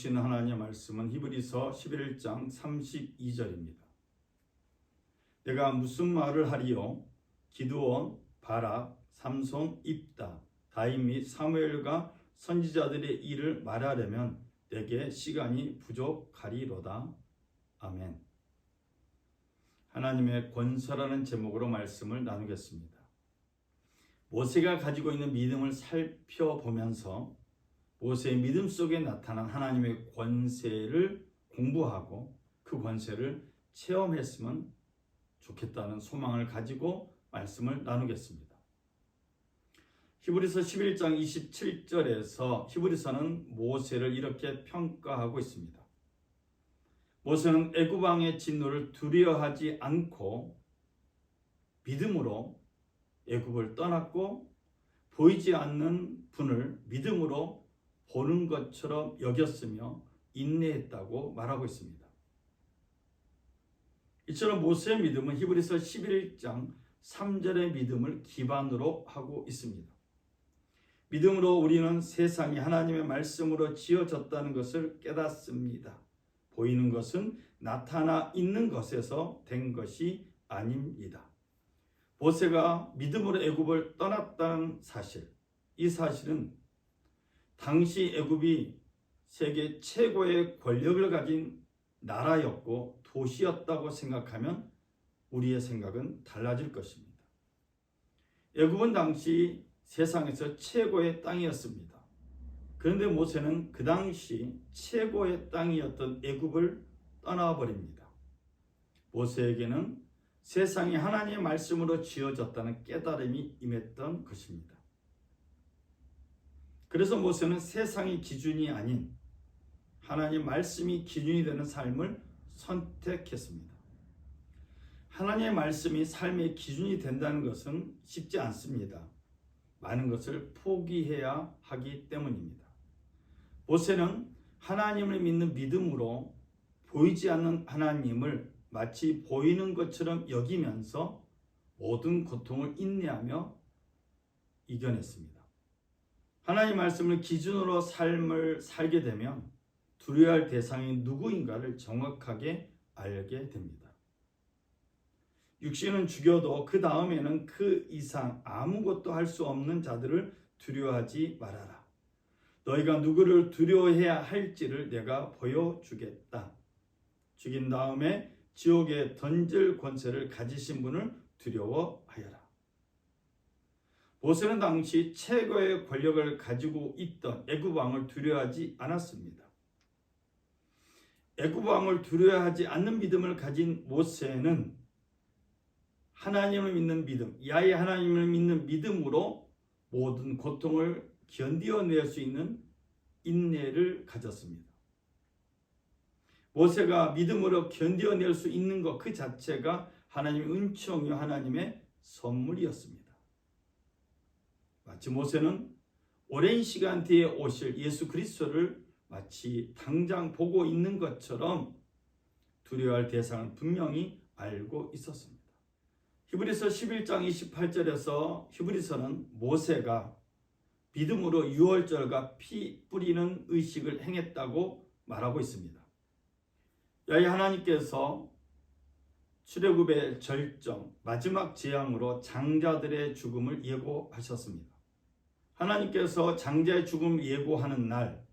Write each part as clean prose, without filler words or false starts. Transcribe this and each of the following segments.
주시는 하나님의 말씀은 히브리서 11장 32절입니다. 내가 무슨 말을 하리요? 기드온, 바락, 삼손, 입다, 다윗 및 사무엘과 선지자들의 일을 말하려면 내게 시간이 부족하리로다. 아멘. 하나님의 권세라는 제목으로 말씀을 나누겠습니다. 모세가 가지고 있는 믿음을 살펴보면서 모세의 믿음 속에 나타난 하나님의 권세를 공부하고 그 권세를 체험했으면 좋겠다는 소망을 가지고 말씀을 나누겠습니다. 히브리서 11장 27절에서 히브리서는 모세를 이렇게 평가하고 있습니다. 모세는 애굽 왕의 진노를 두려워하지 않고 믿음으로 애굽을 떠났고 보이지 않는 분을 믿음으로 보는 것처럼 여겼으며 인내했다고 말하고 있습니다. 이처럼 모세의 믿음은 히브리서 11장 3절의 믿음을 기반으로 하고 있습니다. 믿음으로 우리는 세상이 하나님의 말씀으로 지어졌다는 것을 깨닫습니다. 보이는 것은 나타나 있는 것에서 된 것이 아닙니다. 모세가 믿음으로 애굽을 떠났다는 사실, 이 사실은 당시 애굽이 세계 최고의 권력을 가진 나라였고 도시였다고 생각하면 우리의 생각은 달라질 것입니다. 애굽은 당시 세상에서 최고의 땅이었습니다. 그런데 모세는 그 당시 최고의 땅이었던 애굽을 떠나버립니다. 모세에게는 세상이 하나님의 말씀으로 지어졌다는 깨달음이 임했던 것입니다. 그래서 모세는 세상이 기준이 아닌 하나님의 말씀이 기준이 되는 삶을 선택했습니다. 하나님의 말씀이 삶의 기준이 된다는 것은 쉽지 않습니다. 많은 것을 포기해야 하기 때문입니다. 모세는 하나님을 믿는 믿음으로 보이지 않는 하나님을 마치 보이는 것처럼 여기면서 모든 고통을 인내하며 이겨냈습니다. 하나님의 말씀을 기준으로 삶을 살게 되면 두려워할 대상이 누구인가를 정확하게 알게 됩니다. 육신은 죽여도 그 다음에는 그 이상 아무것도 할 수 없는 자들을 두려워하지 말아라. 너희가 누구를 두려워해야 할지를 내가 보여주겠다. 죽인 다음에 지옥에 던질 권세를 가지신 분을 두려워하여라. 모세는 당시 최고의 권력을 가지고 있던 애굽 왕을 두려워하지 않았습니다. 애굽 왕을 두려워하지 않는 믿음을 가진 모세는 하나님을 믿는 믿음, 야훼 하나님을 믿는 믿음으로 모든 고통을 견디어낼 수 있는 인내를 가졌습니다. 모세가 믿음으로 견디어낼 수 있는 것 그 자체가 하나님의 은총이요 하나님의 선물이었습니다. 마치 모세는 오랜 시간 뒤에 오실 예수 그리스도를 마치 당장 보고 있는 것처럼 두려워할 대상을 분명히 알고 있었습니다. 히브리서 11장 28절에서 히브리서는 모세가 믿음으로 유월절과 피 뿌리는 의식을 행했다고 말하고 있습니다. 야훼 하나님께서 출애굽의 절정, 마지막 재앙으로 장자들의 죽음을 예고하셨습니다. 하나님께서 장자의 죽음을 예고하는 날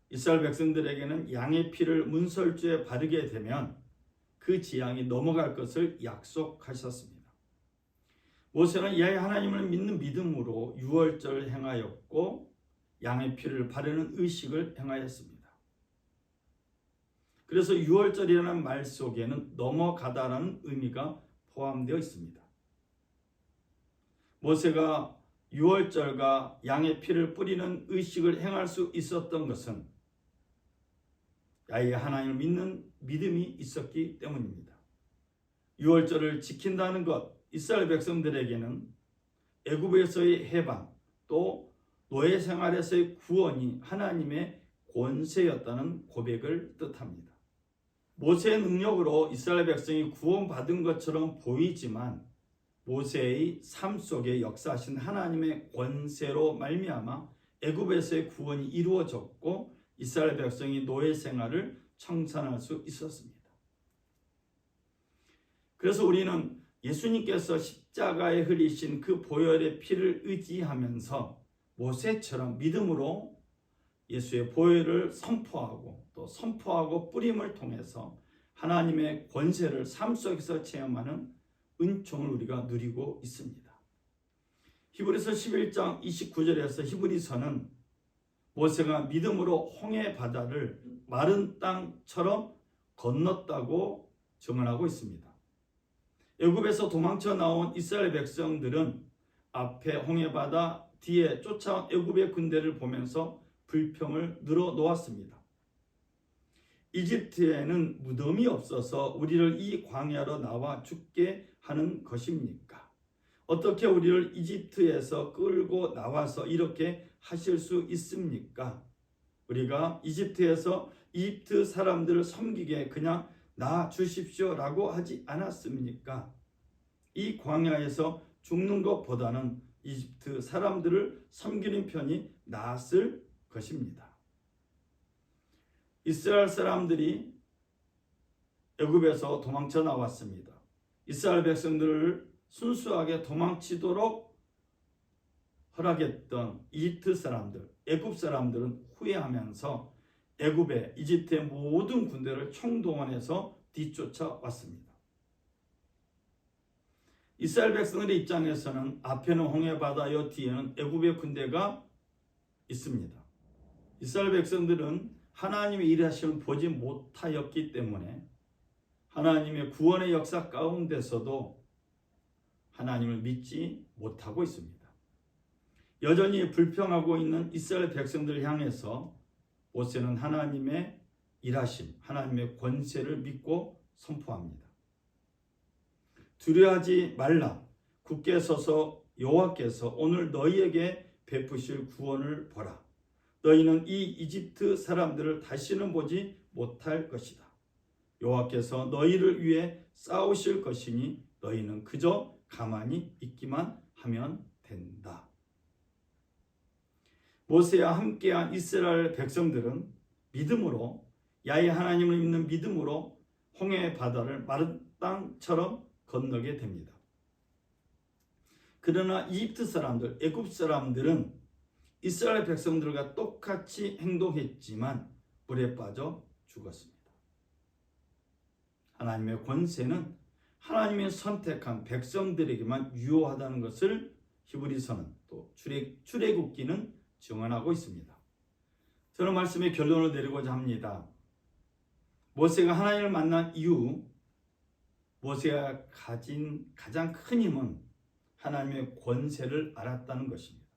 이스라엘 백성들에게는 양의 피를 문설주에 바르게 되면 그 재앙이 넘어갈 것을 약속하셨습니다. 모세는 야훼 하나님을 믿는 믿음으로 유월절을 행하였고 양의 피를 바르는 의식을 행하였습니다. 그래서 유월절이라는 말 속에는 넘어가다라는 의미가 포함되어 있습니다. 모세가 유월절과 양의 피를 뿌리는 의식을 행할 수 있었던 것은 야훼 하나님을 믿는 믿음이 있었기 때문입니다. 유월절을 지킨다는 것, 이스라엘 백성들에게는 애굽에서의 해방, 또 노예 생활에서의 구원이 하나님의 권세였다는 고백을 뜻합니다. 모세의 능력으로 이스라엘 백성이 구원받은 것처럼 보이지만 모세의 삶 속에 역사하신 하나님의 권세로 말미암아 애굽에서의 구원이 이루어졌고 이스라엘 백성이 노예 생활을 청산할 수 있었습니다. 그래서 우리는 예수님께서 십자가에 흘리신 그 보혈의 피를 의지하면서 모세처럼 믿음으로 예수의 보혈을 선포하고 또 선포하고 뿌림을 통해서 하나님의 권세를 삶 속에서 체험하는 은총을 우리가 누리고 있습니다. 히브리서 11장 29절에서 히브리서는 모세가 믿음으로 홍해 바다를 마른 땅처럼 건넜다고 증언하고 있습니다. 애굽에서 도망쳐 나온 이스라엘 백성들은 앞에 홍해 바다, 뒤에 쫓아온 애굽의 군대를 보면서 불평을 늘어놓았습니다. 이집트에는 무덤이 없어서 우리를 이 광야로 나와 죽게 하는 것입니까? 어떻게 우리를 이집트에서 끌고 나와서 이렇게 하실 수 있습니까? 우리가 이집트에서 이집트 사람들을 섬기게 그냥 놔 주십시오라고 하지 않았습니까? 이 광야에서 죽는 것보다는 이집트 사람들을 섬기는 편이 나았을 것입니다. 이스라엘 사람들이 애굽에서 도망쳐 나왔습니다. 이스라엘 백성들을 순수하게 도망치도록 허락했던 이집트 사람들, 애굽 사람들은 후회하면서 애굽의 이집트의 모든 군대를 총동원해서 뒤쫓아왔습니다. 이스라엘 백성들의 입장에서는 앞에는 홍해 바다요, 뒤에는 애굽의 군대가 있습니다. 이스라엘 백성들은 하나님의 일하심을 보지 못하였기 때문에 하나님의 구원의 역사 가운데서도 하나님을 믿지 못하고 있습니다. 여전히 불평하고 있는 이스라엘 백성들을 향해서 모세는 하나님의 일하심, 하나님의 권세를 믿고 선포합니다. 두려워하지 말라. 굳게 서서 여호와께서 오늘 너희에게 베푸실 구원을 보라. 너희는 이 이집트 사람들을 다시는 보지 못할 것이다. 여호와께서 너희를 위해 싸우실 것이니 너희는 그저 가만히 있기만 하면 된다. 모세와 함께한 이스라엘 백성들은 믿음으로, 야훼 하나님을 믿는 믿음으로 홍해 바다를 마른 땅처럼 건너게 됩니다. 그러나 이집트 사람들, 애굽 사람들은 이스라엘 백성들과 똑같이 행동했지만 물에 빠져 죽었습니다. 하나님의 권세는 하나님의 선택한 백성들에게만 유효하다는 것을 히브리서는 또 출애굽기는 증언하고 있습니다. 저는 말씀의 결론을 내리고자 합니다. 모세가 하나님을 만난 이후 모세가 가진 가장 큰 힘은 하나님의 권세를 알았다는 것입니다.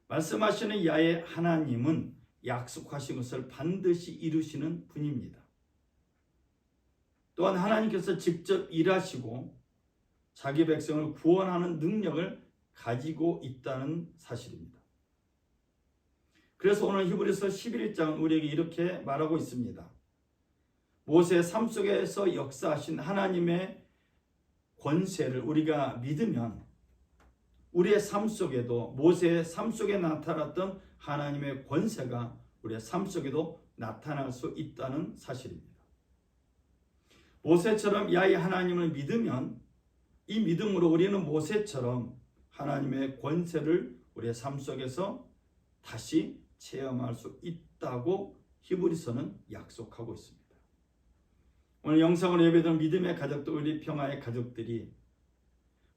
말씀하시는 야훼 하나님은 약속하신 것을 반드시 이루시는 분입니다. 또한 하나님께서 직접 일하시고 자기 백성을 구원하는 능력을 가지고 있다는 사실입니다. 그래서 오늘 히브리서 11장은 우리에게 이렇게 말하고 있습니다. 모세의 삶 속에서 역사하신 하나님의 권세를 우리가 믿으면 우리의 삶 속에도 모세의 삶 속에 나타났던 하나님의 권세가 우리의 삶 속에도 나타날 수 있다는 사실입니다. 모세처럼 야훼 하나님을 믿으면 이 믿음으로 우리는 모세처럼 하나님의 권세를 우리의 삶 속에서 다시 체험할 수 있다고 히브리서는 약속하고 있습니다. 오늘 영상으로 예배드리는 믿음의 가족들, 우리 평화의 가족들이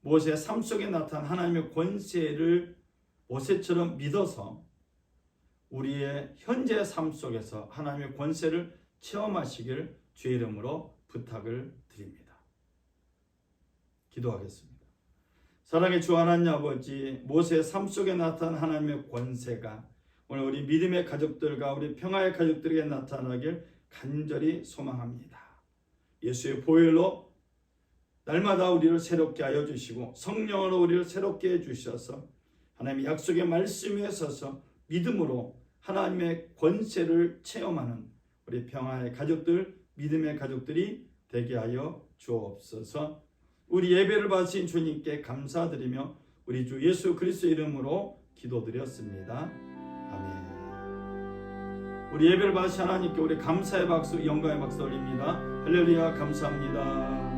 모세의 삶 속에 나타난 하나님의 권세를 모세처럼 믿어서 우리의 현재 삶 속에서 하나님의 권세를 체험하시길 주의 이름으로 부탁을 드립니다. 기도하겠습니다. 사랑의 주 하나님 아버지, 모세의 삶 속에 나타난 하나님의 권세가 오늘 우리 믿음의 가족들과 우리 평화의 가족들에게 나타나길 간절히 소망합니다. 예수의 보혈로 날마다 우리를 새롭게 하여 주시고 성령으로 우리를 새롭게 해주셔서 하나님의 약속의 말씀 위에 서서 믿음으로 하나님의 권세를 체험하는 우리 평화의 가족들, 믿음의 가족들이 되게 하여 주옵소서. 우리 예배를 받으신 주님께 감사드리며 우리 주 예수 그리스도 이름으로 기도드렸습니다. 아멘. 우리 예배를 받으신 하나님께 우리 감사의 박수, 영광의 박수 올립니다. 할렐루야, 감사합니다.